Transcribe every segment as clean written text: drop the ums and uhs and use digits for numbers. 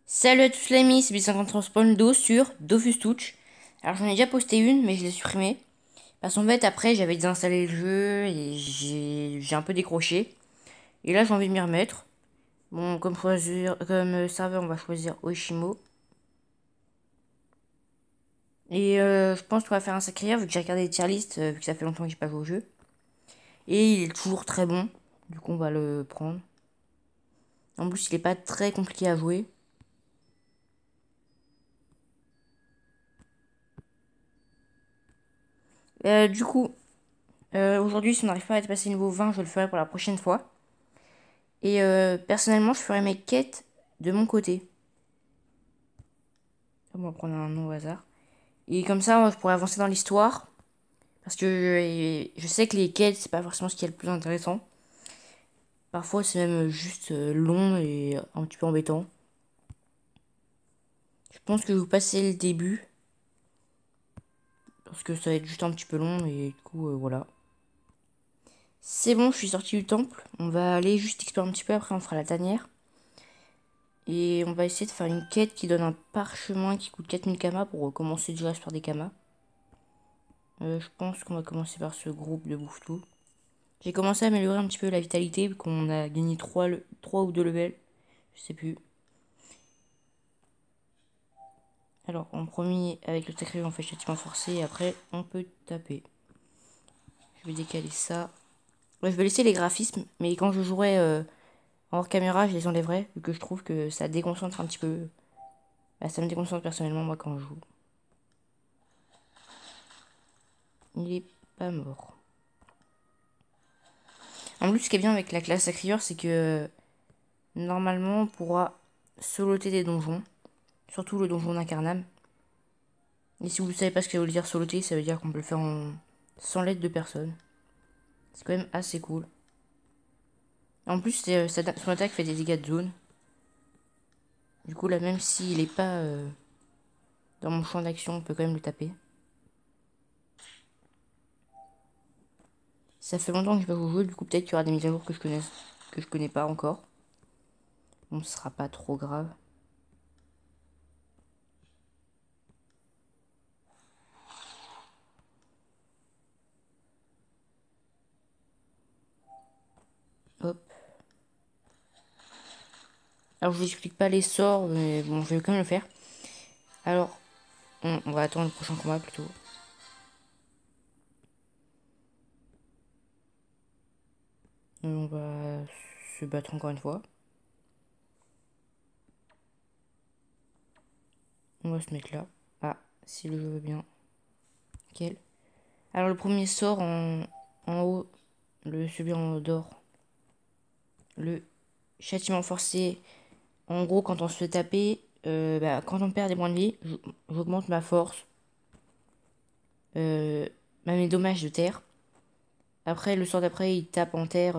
Salut à tous les amis, c'est B50 Spawn Do sur Dofus Touch. Alors j'en ai déjà posté une, mais je l'ai supprimée. Parce qu'en fait, après, j'avais désinstallé le jeu et j'ai un peu décroché. Et là, j'ai envie de m'y remettre. Bon, comme serveur, on va choisir Oshimo. Et je pense qu'on va faire un sacrifice vu que j'ai regardé les tier list, vu que ça fait longtemps que j'ai pas joué au jeu. Et il est toujours très bon. Du coup, on va le prendre. En plus, il est pas très compliqué à jouer. Du coup, aujourd'hui, si on n'arrive pas à passer niveau 20, je le ferai pour la prochaine fois. Et personnellement, je ferai mes quêtes de mon côté. On va prendre un nom au hasard. Et comme ça, je pourrais avancer dans l'histoire. Parce que je sais que les quêtes, c'est pas forcément ce qui est le plus intéressant. Parfois, c'est même juste long et un petit peu embêtant. Je pense que je vais vous passer le début. Parce que ça va être juste un petit peu long et du coup, voilà. C'est bon, je suis sorti du temple. On va aller juste explorer un petit peu, après on fera la tanière. Et on va essayer de faire une quête qui donne un parchemin qui coûte 4000 kamas pour commencer déjà à se faire des kamas. Je pense qu'on va commencer par ce groupe de bouffe-tout. J'ai commencé à améliorer un petit peu la vitalité, vu qu'on a gagné 3 ou 2 levels. Je sais plus. Alors, en premier, avec le sacré, on fait châtiment forcé, et après, on peut taper. Je vais décaler ça. Ouais, je vais laisser les graphismes, mais quand je jouerai en hors caméra, je les enlèverai, vu que je trouve que ça déconcentre un petit peu. Bah, ça me déconcentre personnellement, moi, quand je joue. Il est pas mort. En plus, ce qui est bien avec la classe sacrieur, c'est que normalement, on pourra soloter des donjons. Surtout le donjon d'Incarnam. Et si vous ne savez pas ce que ça veut dire soloter, ça veut dire qu'on peut le faire sans l'aide de personne. C'est quand même assez cool. En plus, son attaque fait des dégâts de zone. Du coup, là, même s'il n'est pas dans mon champ d'action, on peut quand même le taper. Ça fait longtemps que je n'ai pas joué, du coup, peut-être qu'il y aura des mises à jour que je connais pas encore. Bon, ce sera pas trop grave. Hop. Alors, je vous explique pas les sorts, mais bon, je vais quand même le faire. Alors, on va attendre le prochain combat plutôt. On va se battre encore une fois. On va se mettre là. Ah, si le jeu veut bien. Nickel. Alors, le premier sort en haut, celui en d'or. Le châtiment forcé. En gros, quand on se fait taper, quand on perd des points de vie, j'augmente ma force, euh, mes dommages de terre. Après, le sort d'après, il tape en terre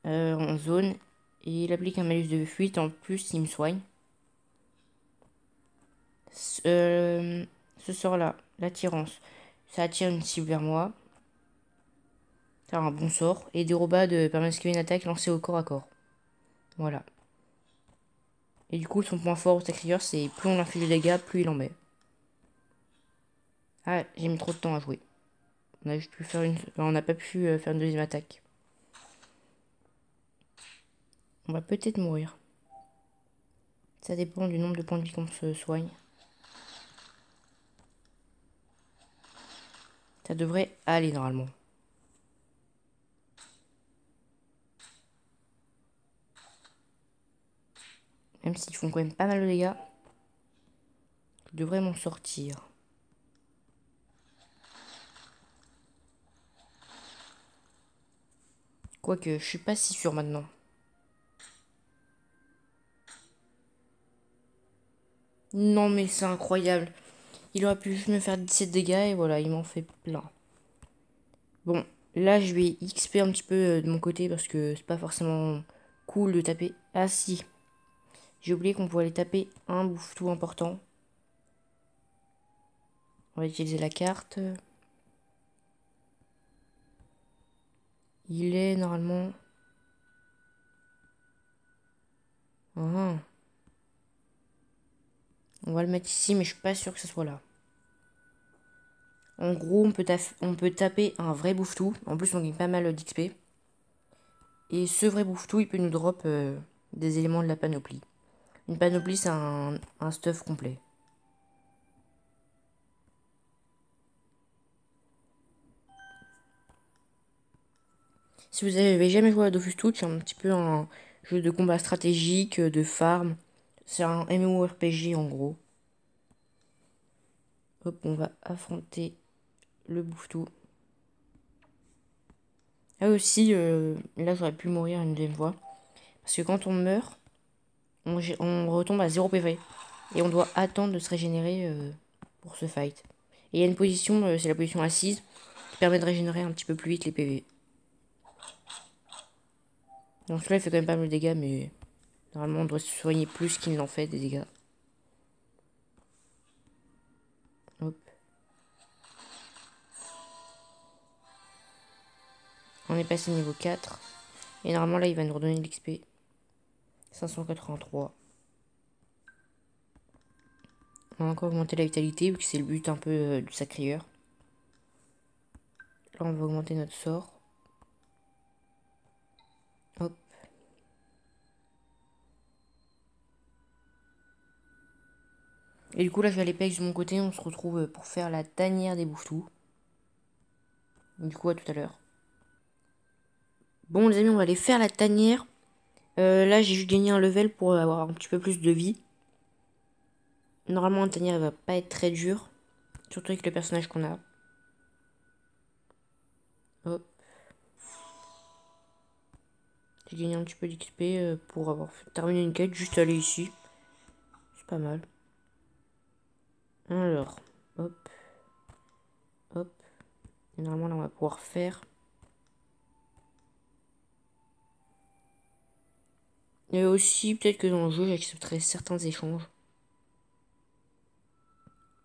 en zone. Et il applique un malus de fuite. En plus, il me soigne. Ce sort-là, l'attirance, ça attire une cible vers moi. C'est un bon sort. Et déroba permet d'esquiver une attaque lancée au corps à corps. Voilà. Et du coup, son point fort au sacrieur, c'est plus on inflige de dégâts, plus il en met. Ah, j'ai mis trop de temps à jouer. On a juste pu faire on n'a pas pu faire une deuxième attaque. On va peut-être mourir. Ça dépend du nombre de points de vie qu'on se soigne. Ça devrait aller normalement. Même s'ils font quand même pas mal de dégâts. Je devrais m'en sortir. Quoique, je suis pas si sûr maintenant. Non mais c'est incroyable. Il aurait pu juste me faire 17 dégâts et voilà, il m'en fait plein. Bon, là je vais XP un petit peu de mon côté parce que c'est pas forcément cool de taper. Ah si, j'ai oublié qu'on pouvait aller taper un bouffe-tout important. On va utiliser la carte. Il est normalement... Ah. On va le mettre ici, mais je suis pas sûr que ce soit là. En gros, on peut taper un vrai bouffe-tout. En plus, on gagne pas mal d'XP. Et ce vrai bouffe-tout, il peut nous drop des éléments de la panoplie. Une panoplie, c'est un stuff complet. Si vous avez jamais joué à Dofus Touch, c'est un petit peu un jeu de combat stratégique, de farm. C'est un MMORPG en gros. Hop, on va affronter le bouffe-tout. Ah aussi, là j'aurais pu mourir une deuxième fois. Parce que quand on meurt, on retombe à 0 PV. Et on doit attendre de se régénérer pour ce fight. Et il y a une position, c'est la position assise, qui permet de régénérer un petit peu plus vite les PV. Donc celui-là il fait quand même pas mal de dégâts, mais normalement on doit se soigner plus qu'il n'en fait des dégâts. Hop. On est passé niveau 4. Et normalement là il va nous redonner de l'XP. 583. On va encore augmenter la vitalité, vu que c'est le but un peu du sacrieur. Là on va augmenter notre sort. Hop. Et du coup là je vais aller PX de mon côté, on se retrouve pour faire la tanière des bouffetous. Du coup à tout à l'heure. Bon les amis, on va aller faire la tanière. Là j'ai juste gagné un level pour avoir un petit peu plus de vie. Normalement la tanière elle va pas être très dure. Surtout avec le personnage qu'on a. Hop. J'ai gagné un petit peu d'XP pour avoir terminé une quête, juste aller ici. C'est pas mal. Alors, hop. Hop. Et normalement là on va pouvoir faire. Et aussi peut-être que dans le jeu j'accepterai certains échanges.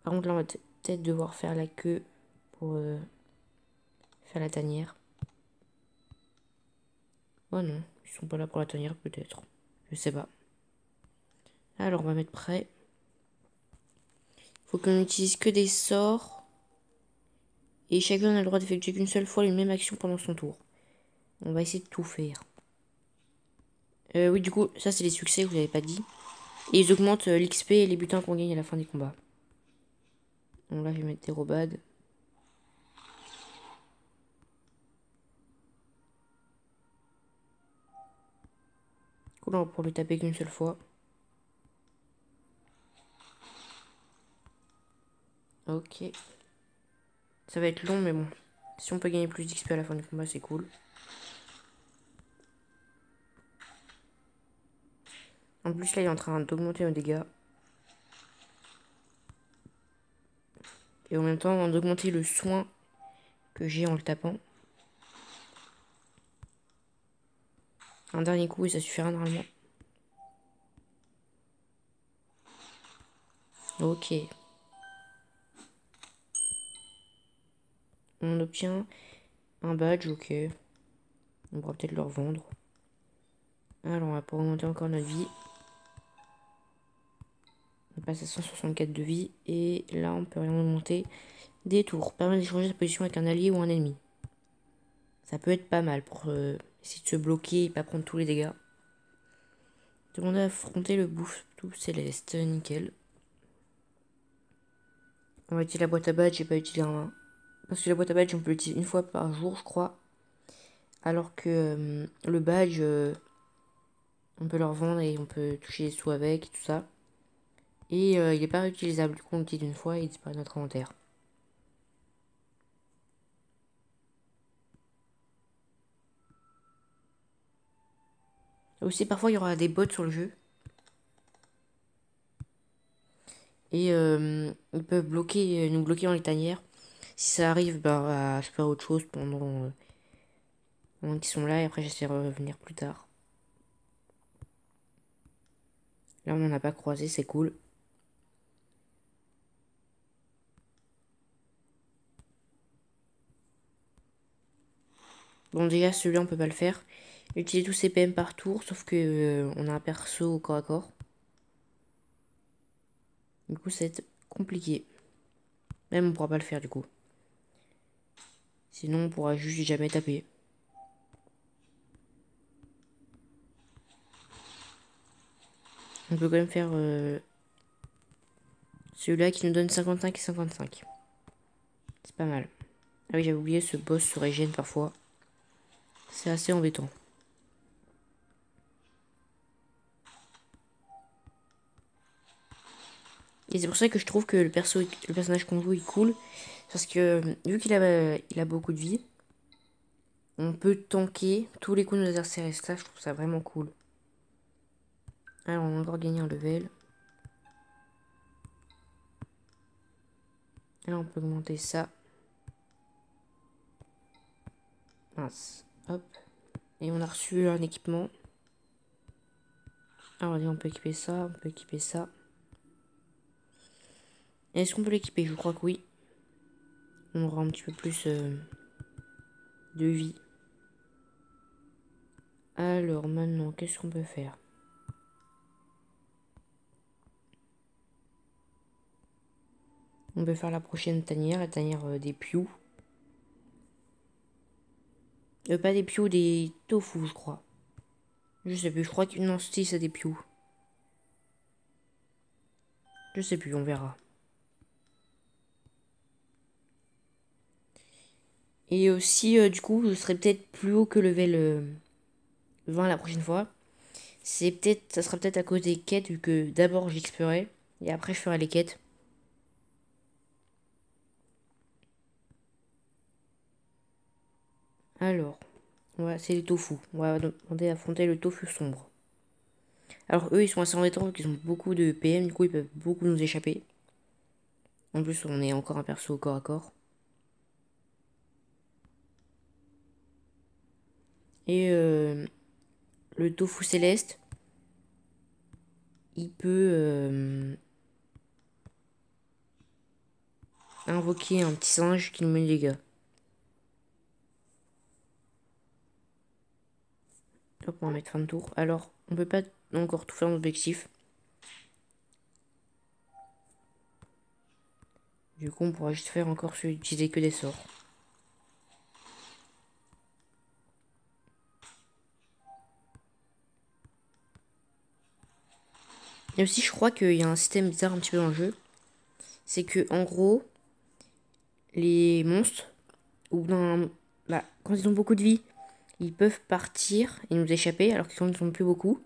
Par contre là on va peut-être devoir faire la queue pour faire la tanière. Oh non, ils sont pas là pour la tanière peut-être. Je sais pas. Alors on va mettre prêt. Faut qu'on utilise que des sorts. Et chacun a le droit d'effectuer qu'une seule fois les mêmes actions pendant son tour. On va essayer de tout faire. Oui, du coup, ça c'est les succès, je vous l'avais pas dit. Et ils augmentent l'XP et les butins qu'on gagne à la fin des combats. Donc là, je vais mettre des robades. Cool, on va pouvoir le taper qu'une seule fois. Ok. Ça va être long, mais bon. Si on peut gagner plus d'XP à la fin du combat, c'est cool. En plus, là, il est en train d'augmenter nos dégâts. Et en même temps, d'augmenter le soin que j'ai en le tapant. Un dernier coup et ça suffira normalement. Ok. On obtient un badge, ok. On pourra peut-être le revendre. Alors, on va pouvoir augmenter encore notre vie. On passe à 164 de vie. Et là, on peut rien augmenter. Des tours. Permet d'échanger sa position avec un allié ou un ennemi. Ça peut être pas mal pour essayer de se bloquer et pas prendre tous les dégâts. Demander à affronter le bouffe tout céleste. Nickel. On va utiliser la boîte à badge. J'ai pas utilisé un. Parce que la boîte à badge, on peut l'utiliser une fois par jour, je crois. Alors que le badge, on peut le revendre et on peut toucher les sous avec et tout ça. Et il n'est pas réutilisable. Du coup, on l'utilise une fois et il disparaît de notre inventaire. Aussi, parfois, il y aura des bots sur le jeu. Et ils peuvent bloquer, nous bloquer dans les tanières. Si ça arrive, bah, à faire autre chose pendant qu'ils sont là. Et après, j'essaie de revenir plus tard. Là, on n'en a pas croisé, c'est cool. Bon, déjà, celui-là, on peut pas le faire. Utiliser tous ces PM par tour, sauf que on a un perso au corps à corps. Du coup, ça va être compliqué. Même on pourra pas le faire du coup. Sinon, on pourra juste jamais taper. On peut quand même faire celui-là qui nous donne 55 et 55. C'est pas mal. Ah oui, j'avais oublié, ce boss se régène parfois. C'est assez embêtant. Et c'est pour ça que je trouve que le personnage qu'on joue est cool. Parce que vu il a beaucoup de vie, on peut tanker tous les coups de nos adversaires. Et ça, je trouve ça vraiment cool. Alors, on a encore gagné un level. Et là, on peut augmenter ça. Mince. Hop. Et on a reçu un équipement. Alors, on peut équiper ça, on peut équiper ça. Est-ce qu'on peut l'équiper? Je crois que oui. On aura un petit peu plus de vie. Alors, maintenant, qu'est-ce qu'on peut faire? On peut faire la prochaine tanière, la tanière des Piou. Pas des Piou, des Tofu, je crois. Je sais plus, je crois que... Non, si, c'est des Piou. Je sais plus, on verra. Et aussi, du coup, je serai peut-être plus haut que level 20 la prochaine fois. Ça sera peut-être à cause des quêtes, vu que d'abord j'explorerai, et après je ferai les quêtes. Alors, voilà, c'est les tofu. On va demander à affronter le tofu sombre. Alors eux, ils sont assez embêtants, parce qu'ils ont beaucoup de PM, du coup ils peuvent beaucoup nous échapper. En plus, on est encore un perso au corps à corps. Et le tofu céleste, il peut invoquer un petit singe qui nous met des dégâts. Hop, on va mettre fin de tour. Alors, on peut pas encore tout faire en objectif. Du coup, on pourra juste faire encore celui d'utiliser que des sorts. Et aussi, je crois qu'il y a un système bizarre un petit peu dans le jeu. C'est que, en gros, les monstres, quand ils ont beaucoup de vie, ils peuvent partir et nous échapper, alors que quand ils n'en ont plus beaucoup,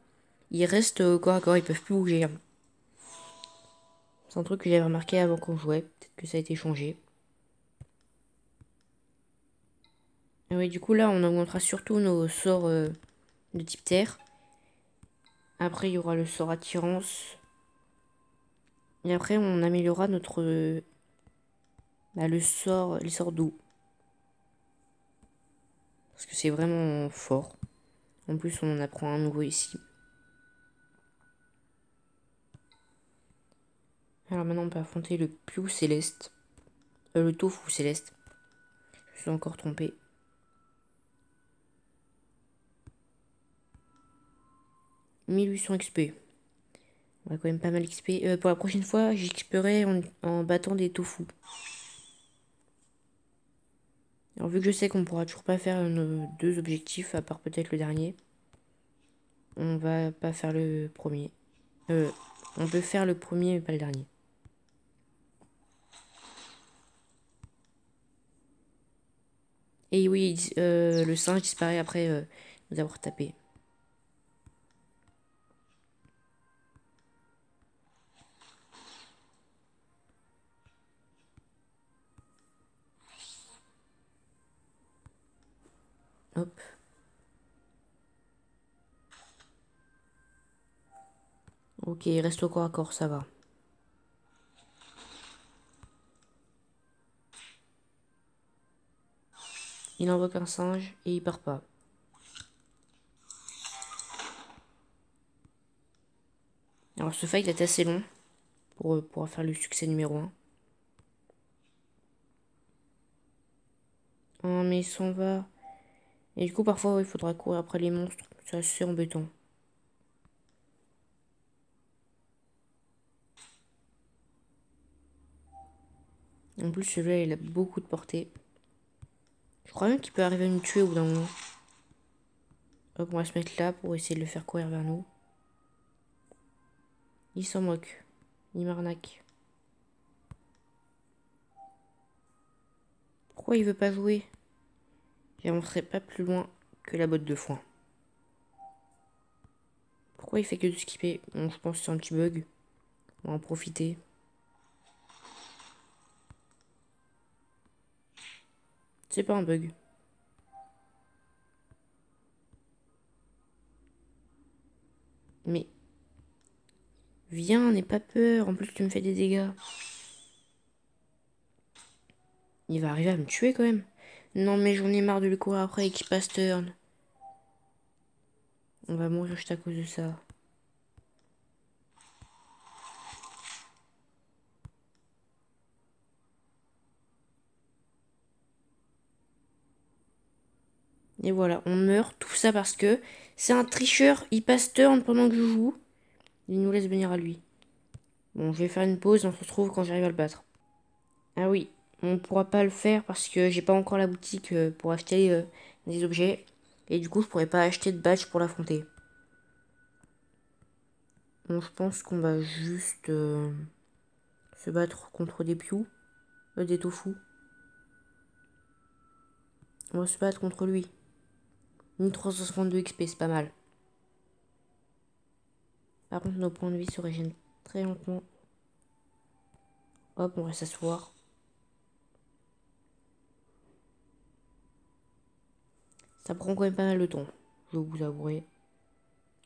ils restent corps à corps, ils peuvent plus bouger. C'est un truc que j'avais remarqué avant qu'on jouait, peut-être que ça a été changé. Et oui, du coup, là, on augmentera surtout nos sorts de type terre. Après, il y aura le sort attirance. Et après, on améliorera les sorts d'eau. Parce que c'est vraiment fort. En plus, on en apprend un nouveau ici. Alors maintenant, on peut affronter le Piou céleste. Le Tofu céleste. Je suis encore trompé. « 1800 XP. On a quand même pas mal XP. Pour la prochaine fois, j'XPerai en battant des tofu. Alors vu que je sais qu'on pourra toujours pas faire nos deux objectifs, à part peut-être le dernier, on va pas faire le premier. On peut faire le premier mais pas le dernier. Et oui, le singe disparaît après nous avoir tapé. Hop. Ok, il reste au corps à corps, ça va. Il invoque un singe et il part pas. Alors ce fight est assez long pour pouvoir faire le succès numéro 1. Oh mais il s'en va. Et du coup parfois il faudra courir après les monstres. C'est assez embêtant. En plus, celui-là, il a beaucoup de portée. Je crois même qu'il peut arriver à nous tuer au bout d'un moment. Hop, on va se mettre là pour essayer de le faire courir vers nous. Il s'en moque. Il m'arnaque. Pourquoi il veut pas jouer? J'avancerai pas plus loin que la botte de foin. Pourquoi il fait que de skipper? Bon, je pense que c'est un petit bug. On va en profiter. C'est pas un bug. Mais viens, n'aie pas peur. En plus, tu me fais des dégâts. Il va arriver à me tuer quand même. Non, mais j'en ai marre de le courir après et qu'il passe turn. On va mourir juste à cause de ça. Et voilà, on meurt. Tout ça parce que c'est un tricheur. Il passe turn pendant que je joue. Il nous laisse venir à lui. Bon, je vais faire une pause. On se retrouve quand j'arrive à le battre. Ah oui, on pourra pas le faire parce que j'ai pas encore la boutique pour acheter des objets. Et du coup, je pourrais pas acheter de badge pour l'affronter. Bon, je pense qu'on va juste se battre contre des pious. Des tofu. On va se battre contre lui. 1362 XP, c'est pas mal. Par contre, nos points de vie se régènent très lentement. Hop, on va s'asseoir. Ça prend quand même pas mal de temps, je vais vous avouer.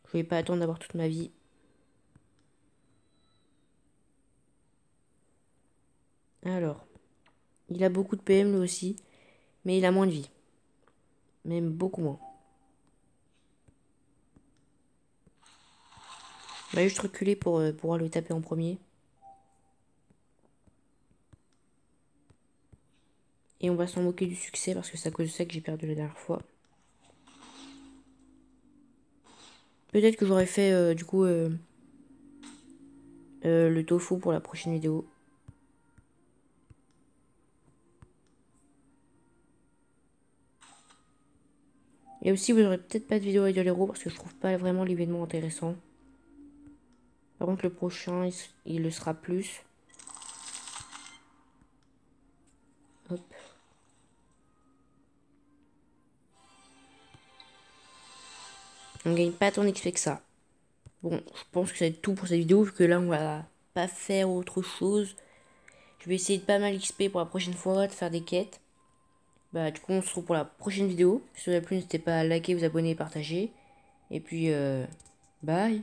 Je vais pas attendre d'avoir toute ma vie. Alors, il a beaucoup de PM lui aussi, mais il a moins de vie. Même beaucoup moins. On va juste reculer pour pouvoir le taper en premier. Et on va s'en moquer du succès parce que c'est à cause de ça que j'ai perdu la dernière fois. Peut-être que j'aurais fait du coup le tofu pour la prochaine vidéo. Et aussi vous aurez peut-être pas de vidéo avec de l'héros parce que je trouve pas vraiment l'événement intéressant. Par contre le prochain il le sera plus. Hop. On gagne pas tant d'XP que ça. Bon, je pense que ça va être tout pour cette vidéo vu que là on va pas faire autre chose. Je vais essayer de pas mal XP pour la prochaine fois, de faire des quêtes. Bah du coup on se retrouve pour la prochaine vidéo. Si ça vous a plu, n'hésitez pas à liker, vous abonner et partager. Et puis bye.